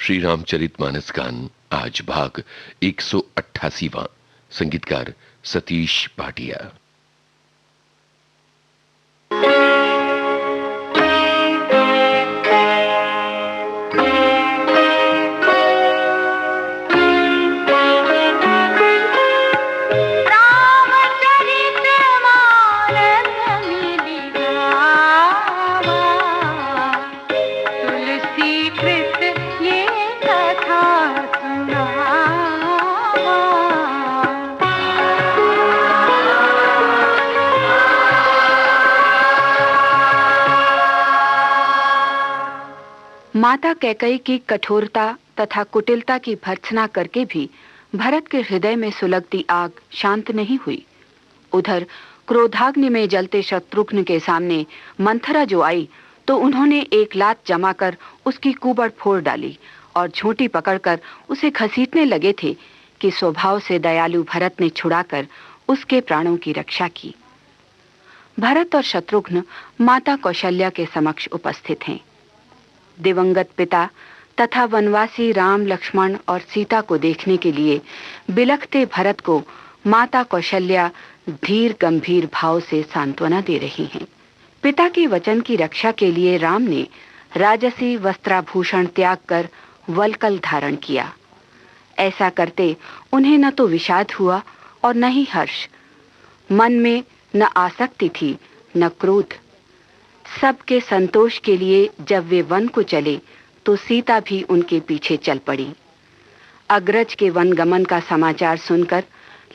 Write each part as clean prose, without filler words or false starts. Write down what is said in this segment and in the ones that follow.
श्री रामचरितमानस गान आज भाग 188वां। संगीतकार सतीश भाटिया। माता कैकेयी की कठोरता तथा कुटिलता की भर्त्सना करके भी भरत के हृदय में सुलगती आग शांत नहीं हुई। उधर क्रोधाग्नि में जलते शत्रुघ्न के सामने मंथरा जो आई तो उन्होंने एक लात जमाकर उसकी कुबड़ फोड़ डाली और झूठी पकड़कर उसे घसीटने लगे थे कि स्वभाव से दयालु भरत ने छुड़ाकर उसके प्राणों की रक्षा की। भरत और शत्रुघ्न माता कौशल्या के समक्ष उपस्थित हैं। दिवंगत पिता तथा वनवासी राम, लक्ष्मण और सीता को देखने के लिए बिलखते भरत को माता कौशल्या धीर गंभीर भाव से सांत्वना दे रही हैं। पिता के वचन की रक्षा के लिए राम ने राजसी वस्त्राभूषण त्याग कर वल्कल धारण किया। ऐसा करते उन्हें न तो विषाद हुआ और न ही हर्ष। मन में न आसक्ति थी न क्रोध। सबके संतोष के लिए जब वे वन को चले तो सीता भी उनके पीछे चल पड़ी। अग्रज के वन गमन का समाचार सुनकर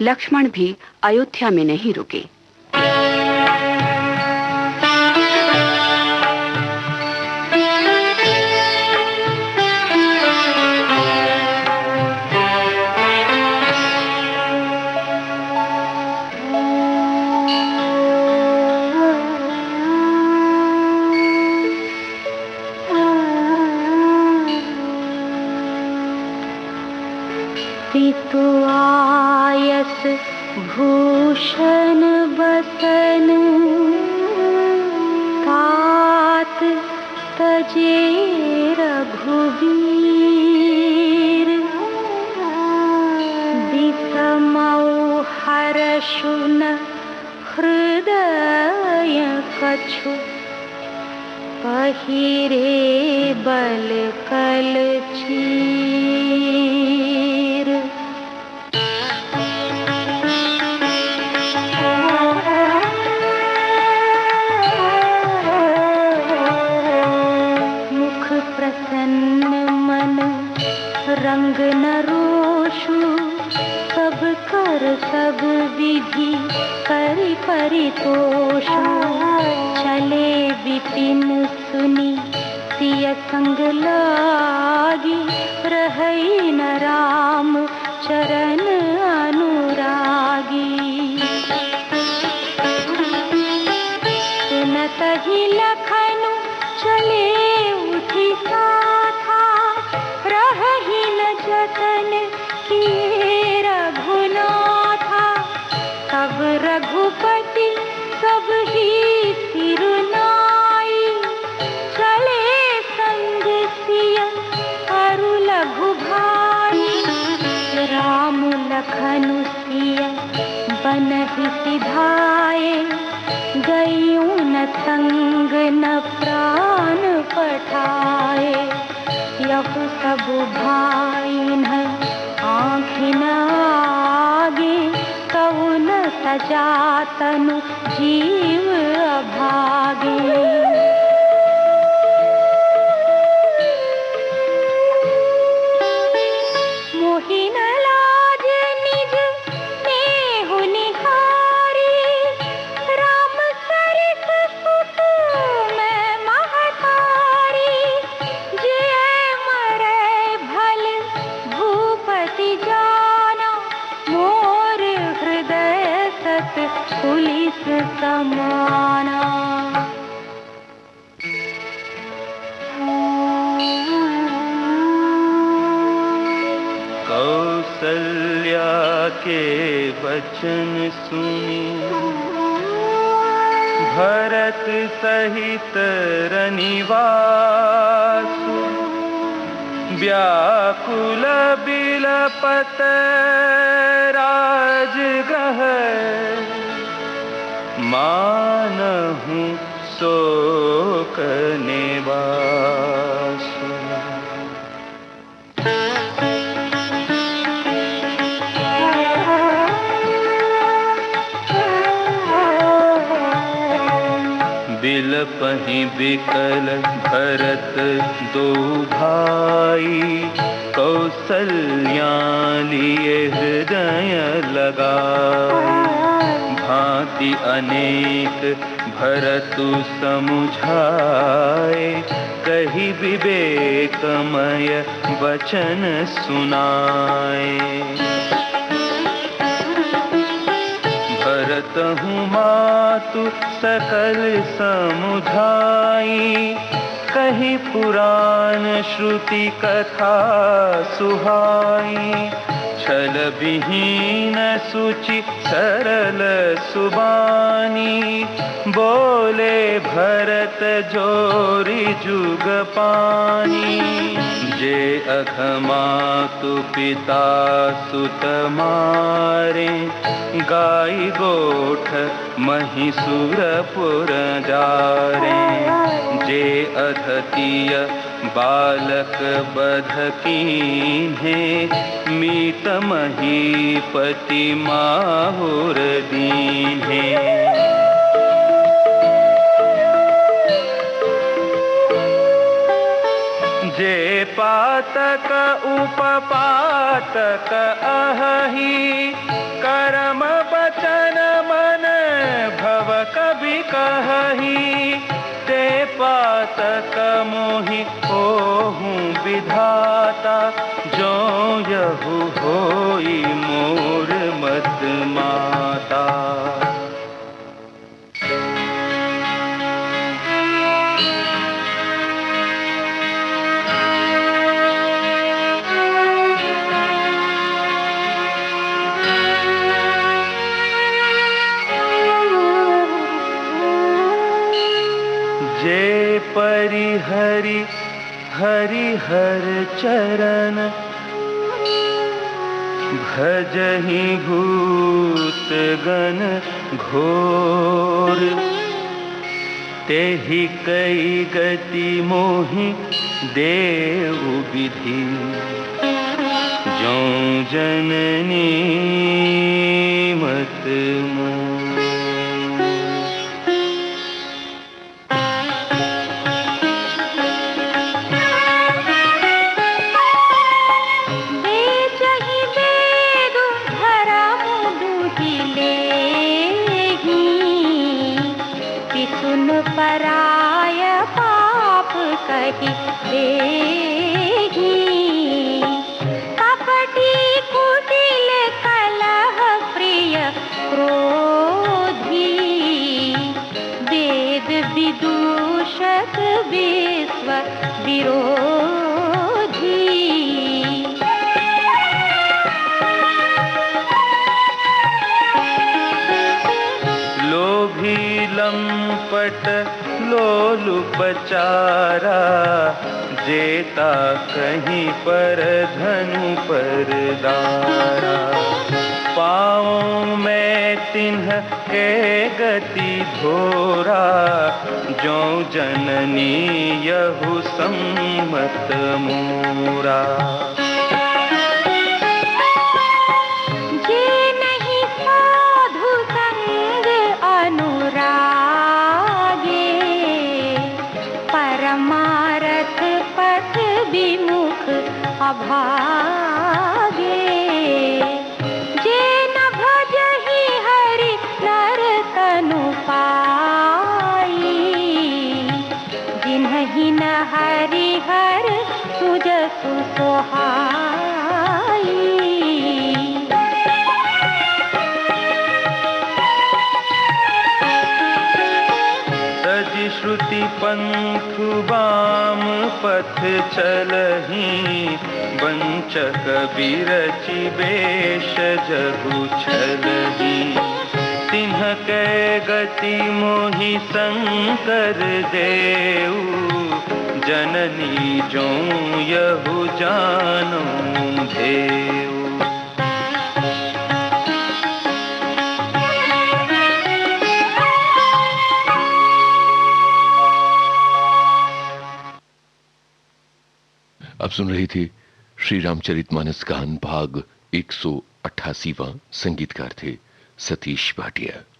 लक्ष्मण भी अयोध्या में नहीं रुके। पितु आयस भूषण बसन तात तजे रघुवीर विषमौ हर्षुन हृदय कछु पहिरे बल कल चीर। रंग न रोषु सब कर सब विधि करि परितोषु चले विपिन सुनी सिय संग लागी रहै न राम चरण अनुरागी। सुनत ही लखनु चले उठी साथा रहहि न जतन किए रघुनाथा। तब रघुपति सब ही सिरुनाई चले संग सिय अरु लघु भाई। राम लखनु सिय बनहि सिधाए गयूं न संग न प्राण पठाए। यहु सब भाइन आँखिन आगे कहु न सजातनु जीव अभागे। मोहिन लाज निज नेहु निहारी राम सरिस सुत मैं महतारी। जय मरै भल भूपति जाना मोर हृदय सत पुलिस समाना। कौसल्या के वचन सुनी भरत सहित रनिवास व्याकुल बिलपत राजग्रह मानहु शोक निवास। बिलपहि बिकल भरत दो भाई, कौसल्या लिए हृदय लगाई। भांति अनेक भरतु समुझाए, कही विवेकमय वचन सुनाए। भरतहु मातु सकल समुझाई, कही पुराण श्रुति कथा सुहाई। छल विहीन सुचि सरल सुबानी, बोले भरत जोरी जुग पानी। जे अघमातु पिता सुत मारे, गाय गोठ महिषुरपुर जारे। जे अधतिय बालक बध कीन्हे, मीत महीपति माहुर दीन्हे। जे पातक उपपातक अहि, करम बचन मन भव कबि कहि। ते पातक मोहि ओहु विधाता, जो यहु होई मोर मत माता। जे परिहरि हरिहर चरण, भजहि भूत गण घोर। तेहि कई गति मोहि देव विधि, ज्यों जननी मत मोर। पराय पाप कहि देहि, कपटी कुटिल कलह प्रिय क्रोधी। वेद विदूषक विश्व विरोधी। लोभी लंपट लोलुपचारा, जेता कहीं पर धनु पर दारा। पाँव में तिन्ह के गति धोरा, ज्यों जननी यहु सम्मत मोरा। परमारथ पथ विमुख अभागे, जे न भजहि हरि नर तनु पाई। जिन्हि न हरि हर सुजसु सोहाई। श्रुति पंथु वाम पथ चलहि, वंचक बिरचि बेश जगु छलहि। तिन्ह के गति मोहि शंकर देऊ, जननी जो यहु जानो धेव। अब सुन रही थी श्री रामचरितमानस गान भाग 188वां। संगीतकार थे सतीश भाटिया।